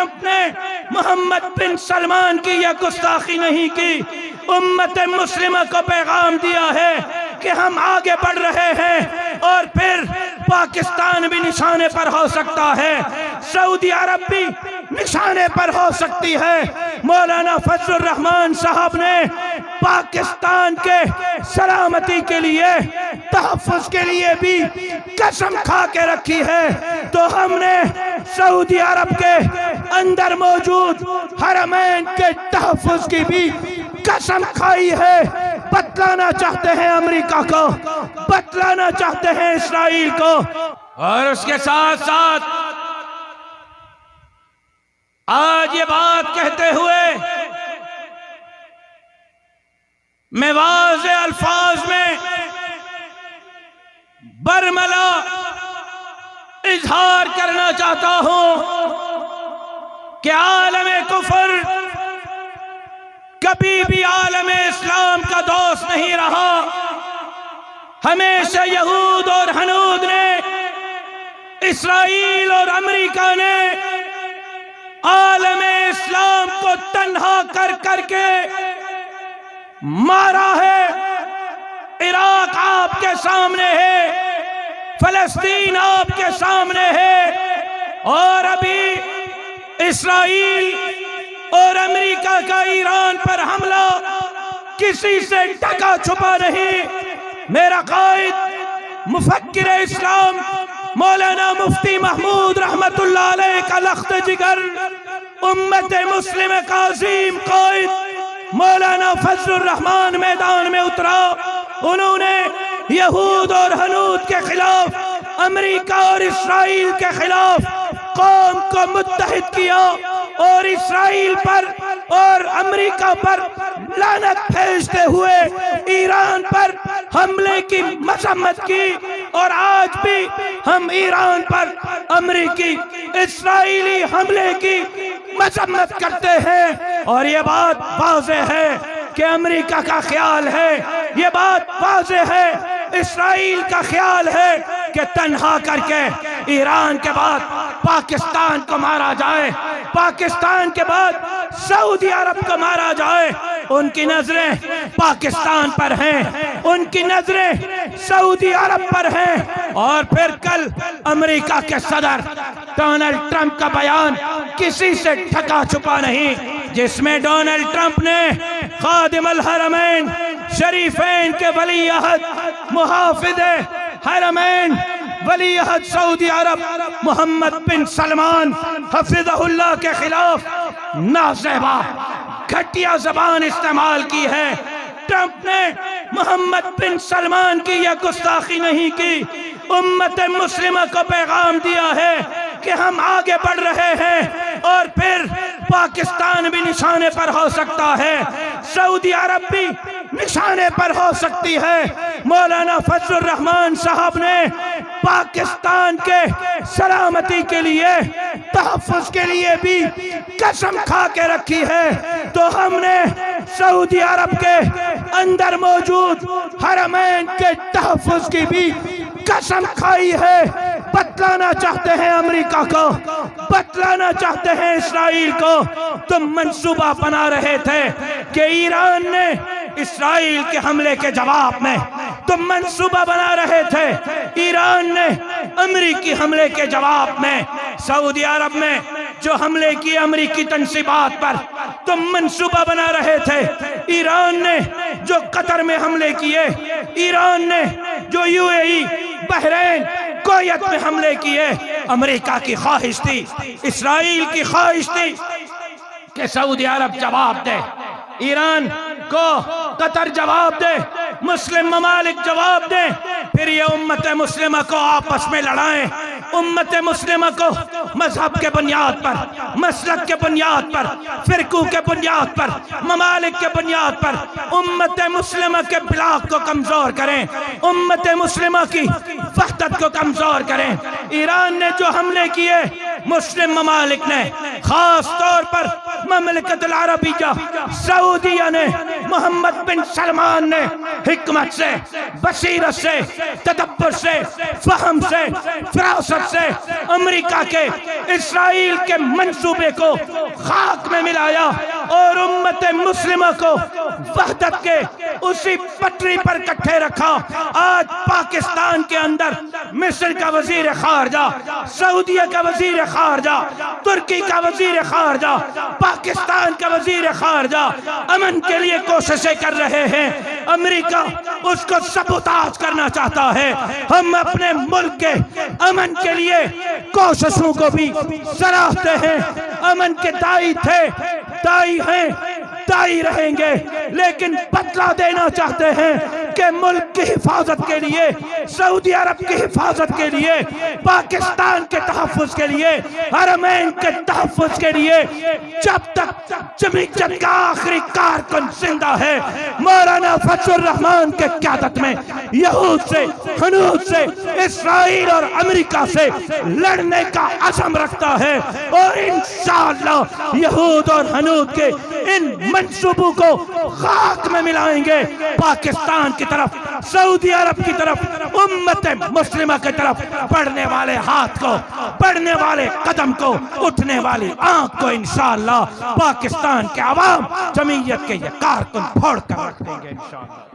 Trump ने मोहम्मद बिन सलमान की यह गुस्ताखी नहीं की। उम्मत मुस्लिमा को पैगाम दिया है कि हम आगे बढ़ रहे हैं और फिर पाकिस्तान भी निशाने पर हो सकता है, सऊदी अरब भी निशाने पर हो सकती है। मौलाना फजलुर रहमान साहब ने पाकिस्तान के सलामती के लिए, तहफ़्फ़ुज़ के लिए भी कसम खा के रखी है। तो हमने सऊदी अरब के अंदर मौजूद हरमैन के तहफ़्फ़ुज़ की भी कसम खाई है। बतलाना चाहते हैं अमेरिका को, बतलाना चाहते हैं इस्राइल को। और उसके साथ साथ आज ये बात कहते हुए मैं वाज़े अल्फाज में बरमला इजहार करना चाहता हूं कि आलमे कुफर कभी भी आलमे इस्लाम का दोस्त नहीं रहा। हमेशा यहूद और हनूद ने, इस्राइल और अमेरिका ने आलमे इस्लाम को तन्हा कर करके मारा है। इराक आपके सामने है, फलस्तीन आपके सामने है, और अभी इस्राइल और अमेरिका का ईरान पर हमला किसी से ढका छुपा नहीं। मेरा कायद मुफक्किर इस्लाम मौलाना मुफ्ती महमूद रहमतुल्लाह अलैह का लख्त जिगर, उम्मत मुस्लिम का अजीम कायद मौलाना फजलुर रहमान मैदान में उतरा। उन्होंने यहूद और हनूद के खिलाफ, अमेरिका और इस्राइल के खिलाफ कौम को मुत्तहिद किया और इस्राइल पर और अमेरिका पर लानत भेजते हुए ईरान पर हमले की मजम्मत की। और आज भी हम ईरान पर अमेरिकी इस्राइली हमले की मजम्मत करते हैं। और ये बात वाज़ेह है कि अमेरिका का ख्याल है, ये बात वाज़ेह है इस्राइल का ख्याल है कि तन्हा करके ईरान के बाद पाकिस्तान को मारा जाए, पाकिस्तान के बाद सऊदी अरब को मारा जाए। उनकी नजरें पाकिस्तान पर हैं, उनकी नजरें सऊदी अरब पर हैं। और फिर कल अमेरिका के सदर डोनाल्ड ट्रंप का बयान किसी से ढका छुपा नहीं, जिसमें डोनाल्ड ट्रंप ने खादिमुल हरमैन शरीफैन के वली अहद, मुहाफिज हरमैन, वली अहद सऊदी अरब मोहम्मद बिन सलमान हफिज़हुल्लाह के खिलाफ नाज़ेबा घटिया जबान इस्तेमाल की है। ट्रंप ने मोहम्मद बिन सलमान की यह गुस्ताखी नहीं की। उम्मत मुस्लिमा को पैगाम दिया है कि हम आगे बढ़ रहे हैं और फिर पाकिस्तान भी निशाने पर हो सकता है, सऊदी अरब भी निशाने पर हो सकती है। मौलाना फजलुर रहमान साहब ने पाकिस्तान के सलामती के लिए, तहफ़्फ़ुज़ के लिए भी कसम खा के रखी है। तो हमने सऊदी अरब के अंदर मौजूद हरमैन के तहफ़्फ़ुज़ की भी कसम खाई है। बतलाना चाहते हैं अमेरिका को, बतलाना चाहते हैं इस्राइल को। तुम मंसूबा बना रहे थे कि ईरान ने इस्राइल के हमले के जवाब में, तुम मंसूबा बना रहे थे ईरान ने अमेरिकी हमले के जवाब में सऊदी अरब में जो हमले किए अमेरिकी तंसीबात पर, तुम मंसूबा बना रहे थे। ईरान ने जो कतर में हमले किए, ईरान ने जो यूएई, बहरीन, कुवैत में हमले किए, अमेरिका की ख्वाहिश थी, इस्राइल की ख्वाहिश थी कि सऊदी अरब जवाब दे, ईरान को कतर जवाब दे, मुस्लिम ममालिक जवाब दे, फिर ये उम्मत मुस्लिमा को आपस में लड़ाएं। उम्मत मुस्लिमा को मजहब के बुनियाद पर, मसलक के बुनियाद पर, फिरकू के बुनियाद पर, ममालिक के बुनियाद पर उम्मत मुस्लिमा के ब्लॉक को कमजोर करें, उम्मत मुस्लिमा की वहदत को कमजोर करें। ईरान ने जो हमले किए, मुस्लिम ममालिक ने, खास तौर पर ममलकत अल अरबिया सऊदिया ने, मोहम्मद बिन सलमान ने हिकमत से, बसीरत से, तदब्बर से, फहम से, फरासत से अमेरिका के इस्राइल के मंसूबे को खाक में मिलाया और उम्मत मुस्लिमा को वहदत के उसी पटरी पर इकट्ठे रखा। आज पाकिस्तान के अंदर मिस्र का वजीर खारजा, सऊदीया का वजीर खारजा, तुर्की का वजीर खारजा, पाकिस्तान का वजीर खारजा अमन के लिए कोशिशें कर रहे हैं। अमेरिका उसको सबूताज करना चाहता है। हम अपने मुल्क के अमन के लिए कोशिशों को भी सराहते हैं। अमन के दाई थे, दाई हैं, दाई रहेंगे, लेकिन बदला देना चाहते हैं कि मुल्क की हिफाजत के लिए, सऊदी अरब की हिफाजत के लिए, पाकिस्तान के तहफ़्फ़ुज़ के लिए, हरमैन के तहफ़्फ़ुज़ के लिए जब तक जमीयत का आखिरी कारकुन जिंदा है, मौलाना फजलुर रहमान के क़यादत में यहूद से, हनूद से, इस्राइल और अमेरिका से लड़ने का अज़म रखता है। और इंशाअल्लाह यहूद और हनूद के इन मंसूबों को खाक में मिलाएंगे। पाकिस्तान की तरफ, सऊदी अरब की तरफ, उम्मत मुस्लिमा की तरफ बढ़ने वाले हाथ को, बढ़ने वाले कदम को, उठने वाली आंख को इंशाअल्लाह पाकिस्तान के अवाम जमीयत के ये कारकुन फोड़ कर रख देंगे इंशाअल्लाह।